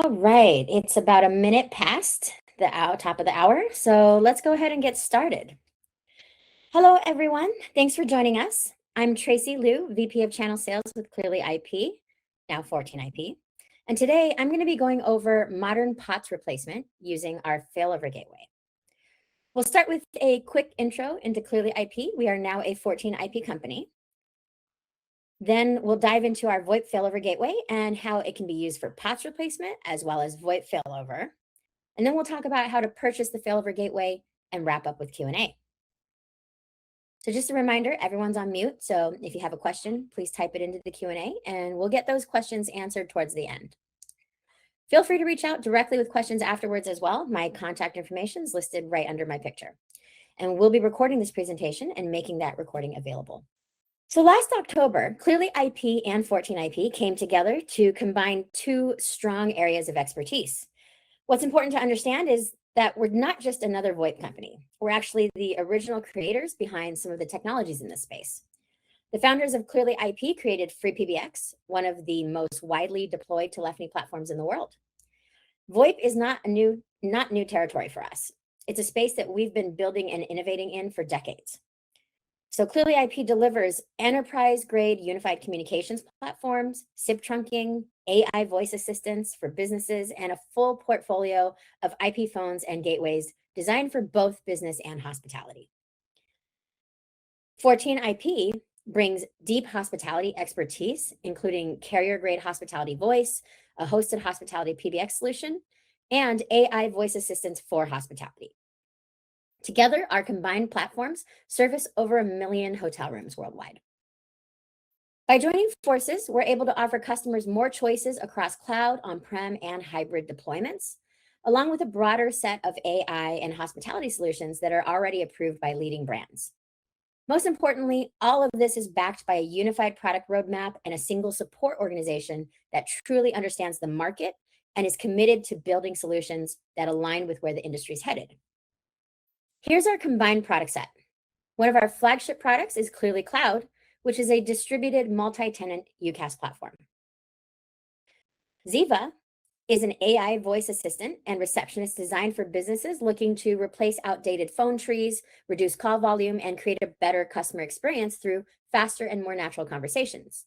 All right, it's about a minute past the top of the hour, so let's go ahead and get started. Hello, everyone. Thanks for joining us. I'm Tracy Liu, VP of Channel Sales with ClearlyIP, now 14IP. And today I'm going to be going over modern POTS replacement using our Failover Gateway. We'll start with a quick intro into ClearlyIP. We are now a 14IP company. Then we'll dive into our VoIP Failover Gateway and how it can be used for POTS replacement as well as VoIP failover. And then we'll talk about how to purchase the Failover Gateway and wrap up with Q&A. So just a reminder, everyone's on mute. So if you have a question, please type it into the Q&A and we'll get those questions answered towards the end. Feel free to reach out directly with questions afterwards as well. My contact information is listed right under my picture. And we'll be recording this presentation and making that recording available. So last October, ClearlyIP and 14IP came together to combine two strong areas of expertise. What's important to understand is that we're not just another VoIP company. We're actually the original creators behind some of the technologies in this space. The founders of ClearlyIP created FreePBX, one of the most widely deployed telephony platforms in the world. VoIP is not new territory for us. It's a space that we've been building and innovating in for decades. So ClearlyIP delivers enterprise-grade unified communications platforms, SIP trunking, AI voice assistants for businesses, and a full portfolio of IP phones and gateways designed for both business and hospitality. 14IP brings deep hospitality expertise, including carrier-grade hospitality voice, a hosted hospitality PBX solution, and AI voice assistants for hospitality. Together, our combined platforms service over 1 million hotel rooms worldwide. By joining forces, we're able to offer customers more choices across cloud, on-prem, and hybrid deployments, along with a broader set of AI and hospitality solutions that are already approved by leading brands. Most importantly, all of this is backed by a unified product roadmap and a single support organization that truly understands the market and is committed to building solutions that align with where the industry is headed. Here's our combined product set. One of our flagship products is Clearly Cloud, which is a distributed multi-tenant UCaaS platform. Ziva is an AI voice assistant and receptionist designed for businesses looking to replace outdated phone trees, reduce call volume, and create a better customer experience through faster and more natural conversations.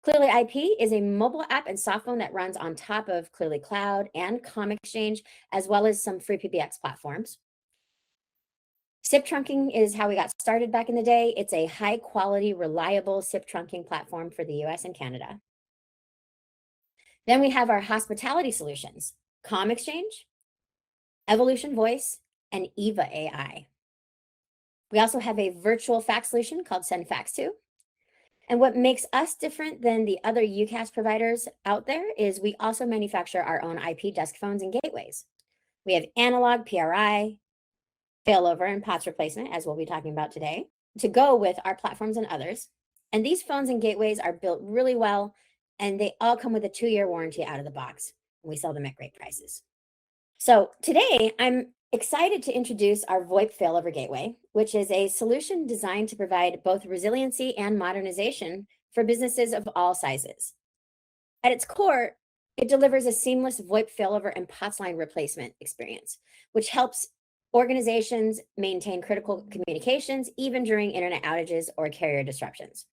ClearlyIP is a mobile app and softphone that runs on top of Clearly Cloud and CommExchange, as well as some FreePBX platforms. SIP trunking is how we got started back in the day. It's a high-quality, reliable SIP trunking platform for the US and Canada. Then we have our hospitality solutions, CommExchange, Evolution Voice, and Eva AI. We also have a virtual fax solution called SendFax2. And what makes us different than the other UCaaS providers out there is we also manufacture our own IP desk phones and gateways. We have analog PRI, failover, and POTS replacement, as we'll be talking about today, to go with our platforms and others. And these phones and gateways are built really well, and they all come with a 2-year warranty out of the box. And we sell them at great prices. So today, I'm excited to introduce our VoIP Failover Gateway, which is a solution designed to provide both resiliency and modernization for businesses of all sizes. At its core, it delivers a seamless VoIP failover and POTS line replacement experience, which helps organizations maintain critical communications even during internet outages or carrier disruptions.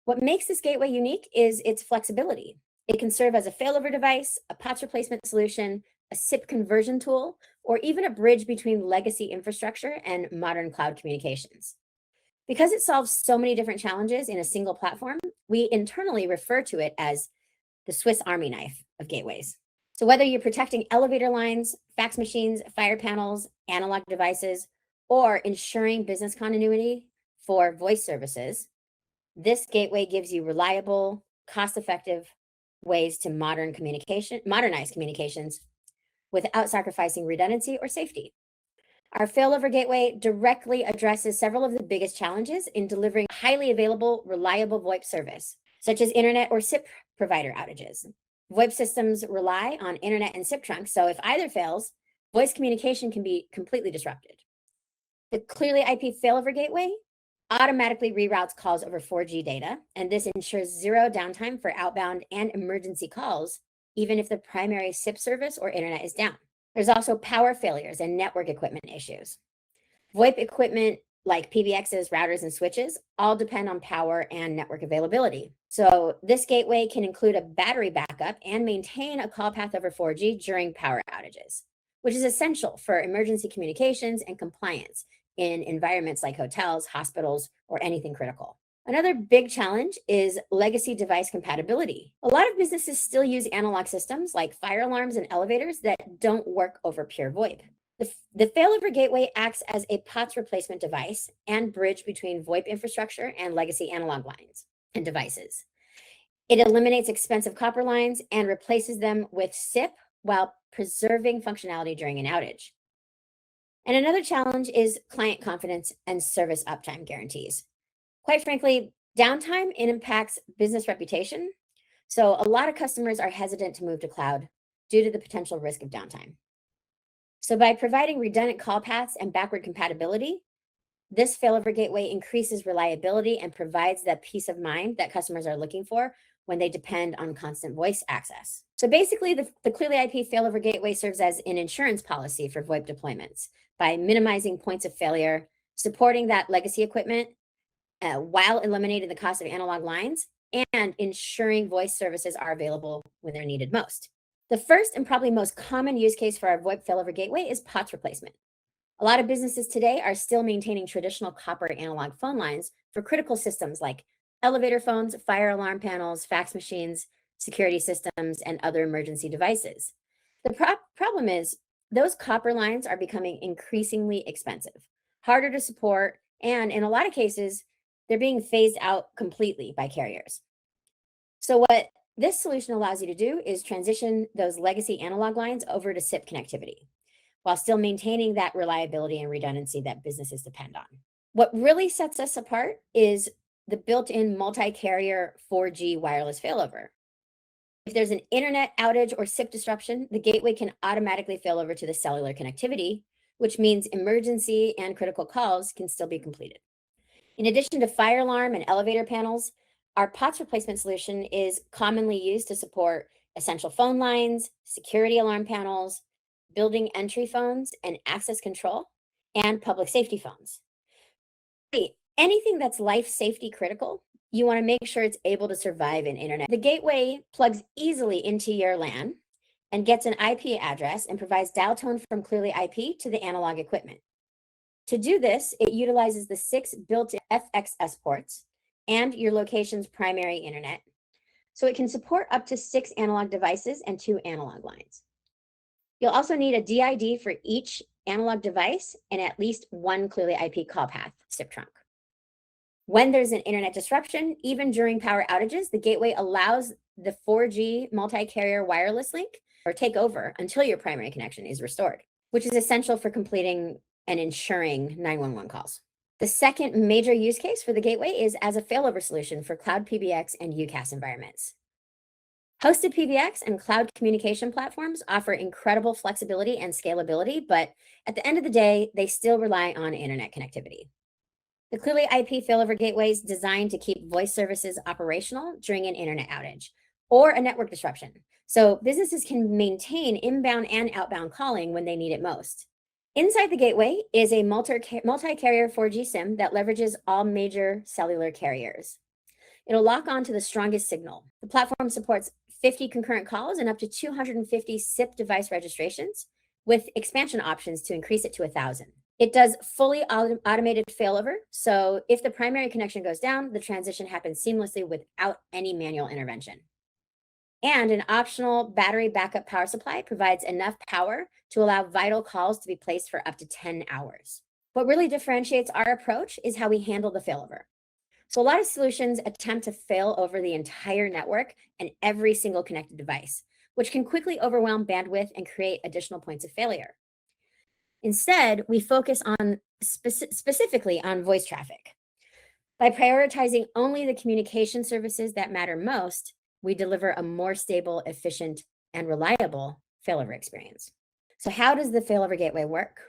What makes this gateway unique is its flexibility. It can serve as a failover device, a POTS replacement solution, a SIP conversion tool, or even a bridge between legacy infrastructure and modern cloud communications. Because it solves so many different challenges in a single platform, we internally refer to it as the Swiss Army knife of gateways. So whether you're protecting elevator lines, fax machines, fire panels, analog devices, or ensuring business continuity for voice services, this gateway gives you reliable, cost-effective ways to modernize communications without sacrificing redundancy or safety. Our Failover Gateway directly addresses several of the biggest challenges in delivering highly available, reliable VoIP service, such as internet or SIP provider outages. VoIP systems rely on internet and SIP trunks, so if either fails, voice communication can be completely disrupted. The ClearlyIP Failover Gateway automatically reroutes calls over 4G data, and this ensures zero downtime for outbound and emergency calls, even if the primary SIP service or internet is down. There's also power failures and network equipment issues. VoIP equipment like PBXs, routers, and switches all depend on power and network availability. So this gateway can include a battery backup and maintain a call path over 4G during power outages, which is essential for emergency communications and compliance in environments like hotels, hospitals, or anything critical. Another big challenge is legacy device compatibility. A lot of businesses still use analog systems like fire alarms and elevators that don't work over pure VoIP. The failover gateway acts as a POTS replacement device and bridge between VoIP infrastructure and legacy analog lines and devices. It eliminates expensive copper lines and replaces them with SIP while preserving functionality during an outage. And another challenge is client confidence and service uptime guarantees. Quite frankly, downtime impacts business reputation. So a lot of customers are hesitant to move to cloud due to the potential risk of downtime. So by providing redundant call paths and backward compatibility, this failover gateway increases reliability and provides that peace of mind that customers are looking for when they depend on constant voice access. So basically, the ClearlyIP Failover Gateway serves as an insurance policy for VoIP deployments by minimizing points of failure, supporting that legacy equipment while eliminating the cost of analog lines, and ensuring voice services are available when they're needed most. The first and probably most common use case for our VoIP Failover Gateway is POTS replacement. A lot of businesses today are still maintaining traditional copper analog phone lines for critical systems like elevator phones, fire alarm panels, fax machines, security systems, and other emergency devices. The problem is those copper lines are becoming increasingly expensive, harder to support, and in a lot of cases, they're being phased out completely by carriers. So what this solution allows you to do is transition those legacy analog lines over to SIP connectivity, while still maintaining that reliability and redundancy that businesses depend on. What really sets us apart is the built-in multi-carrier 4G wireless failover. If there's an internet outage or SIP disruption, the gateway can automatically fail over to the cellular connectivity, which means emergency and critical calls can still be completed. In addition to fire alarm and elevator panels, our POTS replacement solution is commonly used to support essential phone lines, security alarm panels, building entry phones and access control, and public safety phones. Anything that's life safety critical, you want to make sure it's able to survive in internet. The gateway plugs easily into your LAN and gets an IP address and provides dial tone from ClearlyIP to the analog equipment. To do this, it utilizes the 6 built-in FXS ports and your location's primary internet, so it can support up to 6 analog devices and 2 analog lines. You'll also need a DID for each analog device and at least 1 ClearlyIP call path SIP trunk. When there's an internet disruption, even during power outages, the gateway allows the 4G multi-carrier wireless link or take over until your primary connection is restored, which is essential for completing and ensuring 911 calls. The second major use case for the gateway is as a failover solution for cloud PBX and UCaaS environments. Hosted PBX and cloud communication platforms offer incredible flexibility and scalability, but at the end of the day, they still rely on internet connectivity. The ClearlyIP Failover Gateway is designed to keep voice services operational during an internet outage or a network disruption, so businesses can maintain inbound and outbound calling when they need it most. Inside the gateway is a multi-carrier 4G SIM that leverages all major cellular carriers. It'll lock on to the strongest signal. The platform supports 50 concurrent calls and up to 250 SIP device registrations, with expansion options to increase it to 1,000. It does fully automated failover, so if the primary connection goes down, the transition happens seamlessly without any manual intervention. And an optional battery backup power supply provides enough power to allow vital calls to be placed for up to 10 hours. What really differentiates our approach is how we handle the failover. So a lot of solutions attempt to fail over the entire network and every single connected device, which can quickly overwhelm bandwidth and create additional points of failure. Instead, we focus on specifically on voice traffic. By prioritizing only the communication services that matter most, we deliver a more stable, efficient, and reliable failover experience. So how does the failover gateway work?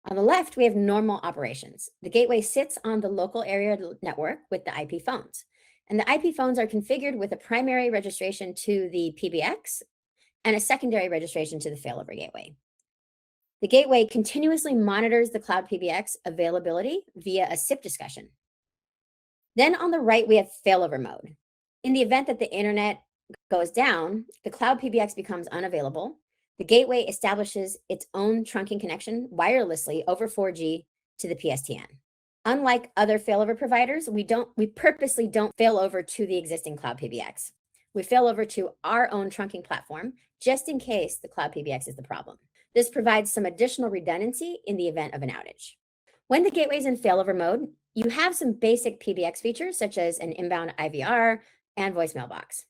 On the left, we have normal operations. The gateway sits on the local area network with the IP phones. And the IP phones are configured with a primary registration to the PBX and a secondary registration to the failover gateway. The gateway continuously monitors the cloud PBX availability via a SIP discussion. Then on the right, we have failover mode. In the event that the internet goes down, the cloud PBX becomes unavailable. The gateway establishes its own trunking connection wirelessly over 4G to the PSTN. Unlike other failover providers, we purposely don't fail over to the existing cloud PBX. We fail over to our own trunking platform just in case the cloud PBX is the problem. This provides some additional redundancy in the event of an outage. When the gateway is in failover mode, you have some basic PBX features such as an inbound IVR and voicemail box.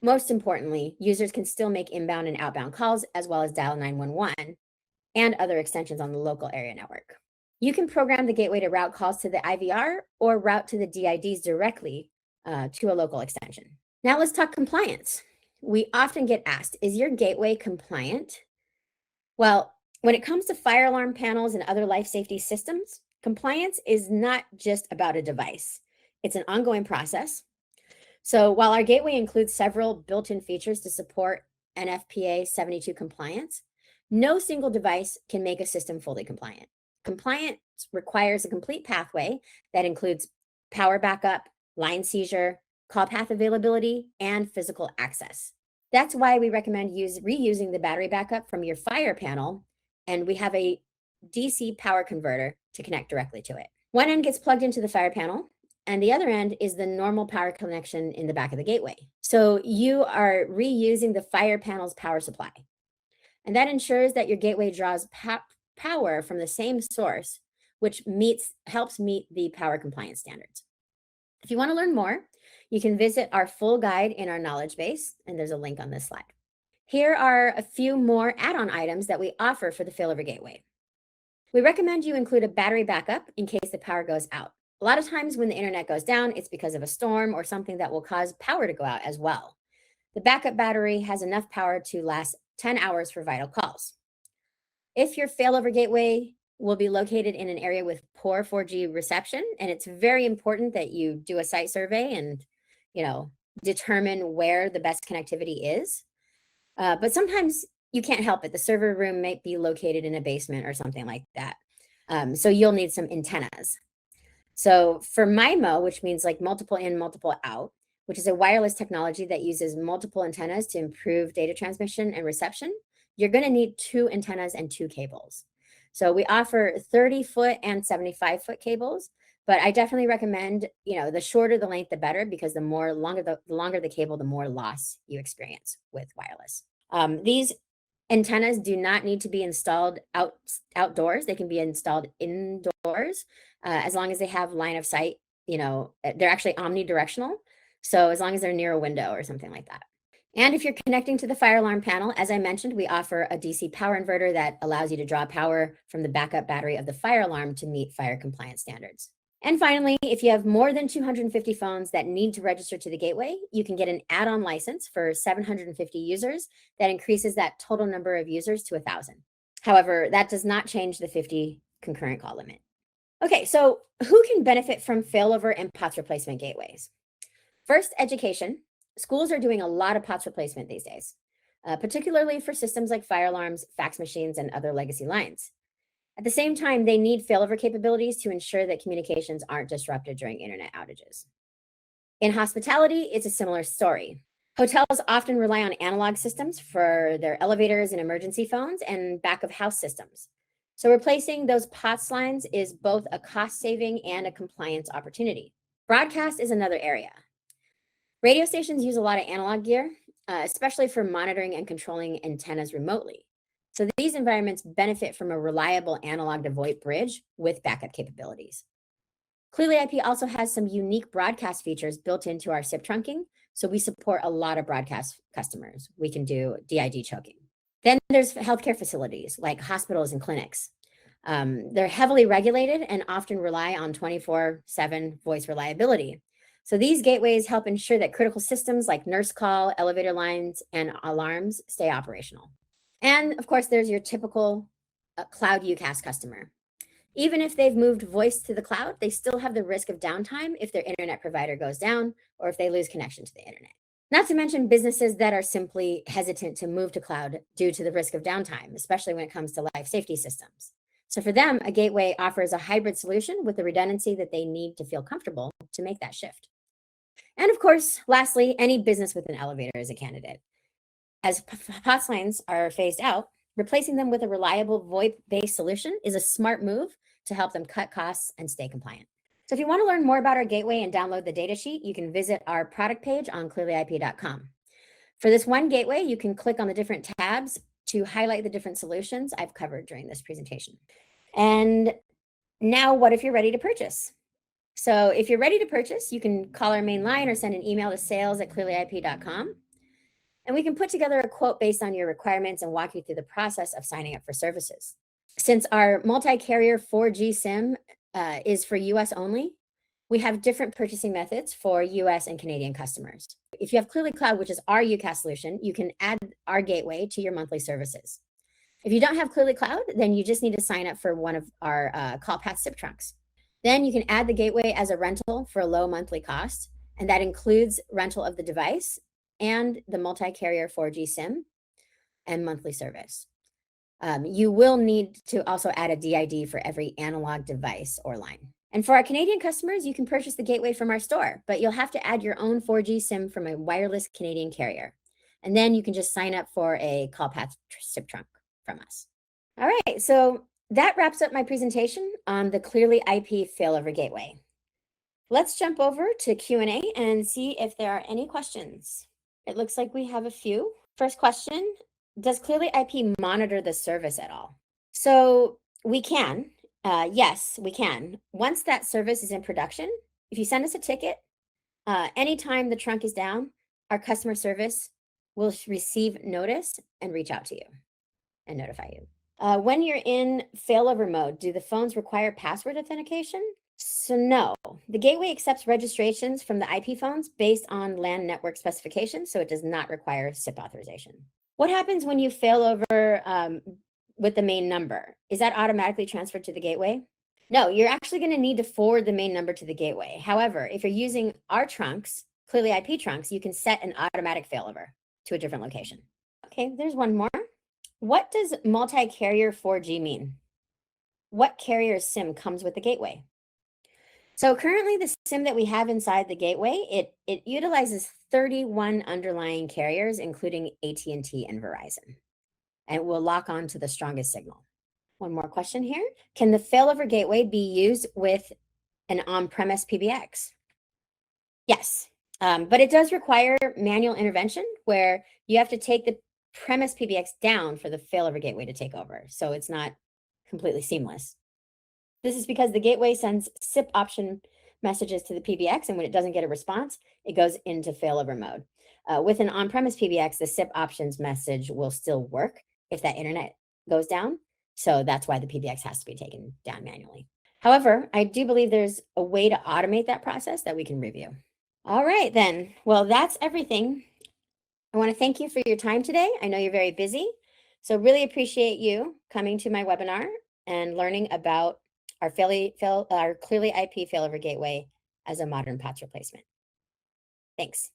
Most importantly, users can still make inbound and outbound calls as well as dial 911 and other extensions on the local area network. You can program the gateway to route calls to the IVR or route to the DIDs directly to a local extension. Now let's talk compliance. We often get asked, is your gateway compliant? Well, when it comes to fire alarm panels and other life safety systems, compliance is not just about a device. It's an ongoing process. So while our gateway includes several built-in features to support NFPA 72 compliance, no single device can make a system fully compliant. Compliance requires a complete pathway that includes power backup, line seizure, call path availability, and physical access. That's why we recommend reusing the battery backup from your fire panel, and we have a DC power converter to connect directly to it. One end gets plugged into the fire panel, and the other end is the normal power connection in the back of the gateway. So you are reusing the fire panel's power supply. And that ensures that your gateway draws power from the same source, which helps meet the power compliance standards. If you want to learn more, you can visit our full guide in our knowledge base, and there's a link on this slide. Here are a few more add-on items that we offer for the failover gateway. We recommend you include a battery backup in case the power goes out. A lot of times when the internet goes down, it's because of a storm or something that will cause power to go out as well. The backup battery has enough power to last 10 hours for vital calls. If your failover gateway will be located in an area with poor 4G reception, and it's very important that you do a site survey and, determine where the best connectivity is. But sometimes you can't help it. The server room might be located in a basement or something like that. So you'll need some antennas. So for MIMO, which means like multiple in, multiple out, which is a wireless technology that uses multiple antennas to improve data transmission and reception, you're going to need 2 antennas and 2 cables. So we offer 30-foot and 75-foot cables, but I definitely recommend, the shorter the length, the better, because the longer the cable, the more loss you experience with wireless. These antennas do not need to be installed outdoors. They can be installed indoors as long as they have line of sight. They're actually omnidirectional. So as long as they're near a window or something like that. And if you're connecting to the fire alarm panel, as I mentioned, we offer a DC power inverter that allows you to draw power from the backup battery of the fire alarm to meet fire compliance standards. And finally, if you have more than 250 phones that need to register to the gateway, you can get an add-on license for 750 users that increases that total number of users to 1,000. However, that does not change the 50 concurrent call limit. Okay, so who can benefit from failover and POTS replacement gateways? First, education. Schools are doing a lot of POTS replacement these days, particularly for systems like fire alarms, fax machines, and other legacy lines. At the same time, they need failover capabilities to ensure that communications aren't disrupted during internet outages. In hospitality, it's a similar story. Hotels often rely on analog systems for their elevators and emergency phones and back-of-house systems. So replacing those POTS lines is both a cost-saving and a compliance opportunity. Broadcast is another area. Radio stations use a lot of analog gear, especially for monitoring and controlling antennas remotely. So these environments benefit from a reliable analog to VoIP bridge with backup capabilities. ClearlyIP also has some unique broadcast features built into our SIP trunking, so we support a lot of broadcast customers. We can do DID choking. Then there's healthcare facilities like hospitals and clinics. They're heavily regulated and often rely on 24/7 voice reliability. So these gateways help ensure that critical systems like nurse call, elevator lines, and alarms stay operational. And of course, there's your typical cloud UCaaS customer. Even if they've moved voice to the cloud, they still have the risk of downtime if their internet provider goes down or if they lose connection to the internet. Not to mention businesses that are simply hesitant to move to cloud due to the risk of downtime, especially when it comes to life safety systems. So for them, a gateway offers a hybrid solution with the redundancy that they need to feel comfortable to make that shift. And of course, lastly, any business with an elevator is a candidate. As POTS lines are phased out, replacing them with a reliable VoIP-based solution is a smart move to help them cut costs and stay compliant. So if you want to learn more about our gateway and download the data sheet, you can visit our product page on clearlyip.com. For this one gateway, you can click on the different tabs to highlight the different solutions I've covered during this presentation. And now, what if you're ready to purchase? So if you're ready to purchase, you can call our main line or send an email to sales@clearlyip.com. And we can put together a quote based on your requirements and walk you through the process of signing up for services. Since our multi-carrier 4G SIM is for US only, we have different purchasing methods for US and Canadian customers. If you have Clearly Cloud, which is our UCaaS solution, you can add our gateway to your monthly services. If you don't have Clearly Cloud, then you just need to sign up for one of our CallPath SIP trunks. Then you can add the gateway as a rental for a low monthly cost, and that includes rental of the device and the multi-carrier 4G SIM and monthly service. You will need to also add a DID for every analog device or line. And for our Canadian customers, you can purchase the gateway from our store, but you'll have to add your own 4G SIM from a wireless Canadian carrier. And then you can just sign up for a CallPath SIP trunk from us. All right, so that wraps up my presentation on the ClearlyIP Failover Gateway. Let's jump over to Q&A and see if there are any questions. It looks like we have a few. First question, does ClearlyIP monitor the service at all? So we can, yes, we can. Once that service is in production, if you send us a ticket, anytime the trunk is down, our customer service will receive notice and reach out to you and notify you. When you're in failover mode, do the phones require password authentication? So no, the gateway accepts registrations from the IP phones based on LAN network specifications, so it does not require SIP authorization. What happens when you fail over with the main number? Is that automatically transferred to the gateway? No, you're actually going to need to forward the main number to the gateway. However, if you're using our trunks, ClearlyIP trunks, you can set an automatic failover to a different location. Okay, there's one more. What does multi-carrier 4G mean? What carrier SIM comes with the gateway? So currently the SIM that we have inside the gateway, it utilizes 31 underlying carriers, including AT&T and Verizon, and it will lock on to the strongest signal. One more question here. Can the failover gateway be used with an on-premise PBX? Yes, but it does require manual intervention where you have to take the premise PBX down for the failover gateway to take over. So it's not completely seamless. This is because the gateway sends SIP option messages to the PBX, and when it doesn't get a response, it goes into failover mode. With an on-premise PBX, the SIP options message will still work if that internet goes down. So that's why the PBX has to be taken down manually. However, I do believe there's a way to automate that process that we can review. All right, then. Well, that's everything. I want to thank you for your time today. I know you're very busy, so really appreciate you coming to my webinar and learning about our ClearlyIP Failover Gateway as a modern POTS replacement. Thanks.